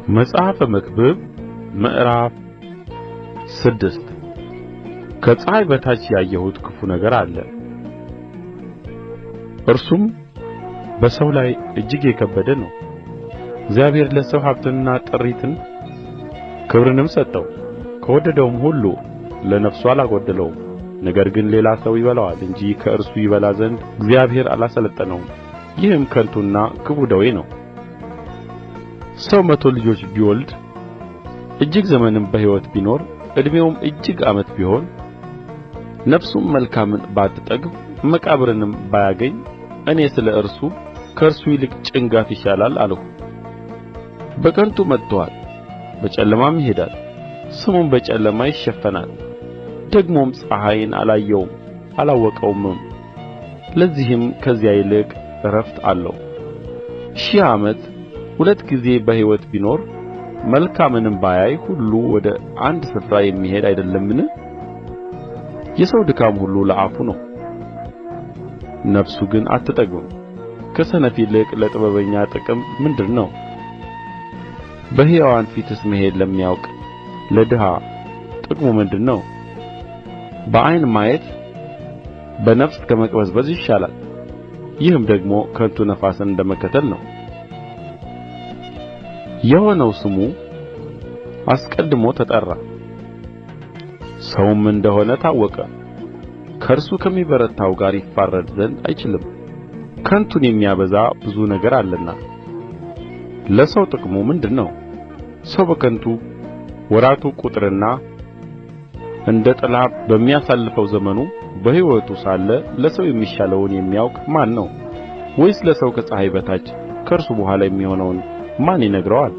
መጽሐፈ መክብብ ምዕራፍ 6 ከፀሐይ በታች ያየሁት ክፉ ነገር አለ። እርሱም በሰው ላይ እጅግ የከበደ ነው። እግዚአብሔር ለሰው ሀብትንና ጥሪትን ክብርንም ሰጠው፣ ከወደደውም ሁሉ ለነፍሱ አላጐደለውም። ነገር ግን ሌላ ሰው ይበላዋል እንጂ ከእርሱ ይበላ ዘንድ እግዚአብሔር አላሠለጠነውም። ይህም ከንቱና ክፉ ደዌ ነው። ሰው 100 ልጆች ቢወልድ እጅግ ዘመንም በሕይወት ቢኖር ዕድሜውም እጅግ ዓመት ቢሆን ነፍሱም መልካምን ባትጠግብ መቃብርንም ባያገኝ እኔ ስለ እርሱ ከእርሱ ይልቅ ጭንጋፍ ይሻላል አልሁ። በከንቱ መጥቶአል፣ በጨለማም ይሄዳል፣ ስሙም በጨለማ ይሸፈናል። ደግሞም ፀሐይን አላየውም አላወቀውምም። ለዚህም ከዚያ ይልቅ ዕረፍት አለው። 1000 ዓመት 2 ጊዜ በሕይወት ቢኖር መልካምንም ባያይ ሁሉ ወደ አንድ ስፍራ የሚሄድ አይደለምን? የሰው ድካም ሁሉ ለአፉ ነው፣ ነፍሱ ግን አትጠግብም። ከሰነፍ ይልቅ ለጥበበኛ ጥቅም ምንድር ነው? በሕያዋን ፊትስ መሄድ ለሚያውቅ ለድሀ ጥቅሙ ምንድር ነው? በዓይን ማየት በነፍስ ከመቅበዝበዝ ይሻላል። ይህም ደግሞ ከንቱ ነፋስን እንደ መከተል ነው። የሆነው ስሙ አስቀድሞ ተጠራ፣ ሰውም እንደ ሆነ ታወቀ። ከእርሱ ከሚበረታው ጋር ይፋረድ ዘንድ አይችልም። ከንቱን የሚያበዛ ብዙ ነገር አለና ለሰው ጥቅሙ ምንድር ነው? ሰው በከንቱ ወራቱ ቍጥርና እንደ ጥላ በሚያሳልፈው ዘመኑ በሕይወቱ ሳለ ለሰው የሚሻለውን የሚያውቅ ማን ነው? ወይስ ለሰው ከፀሐይ በታች ከእርሱ በኋላ የሚሆነውን ማን ይነግረዋል?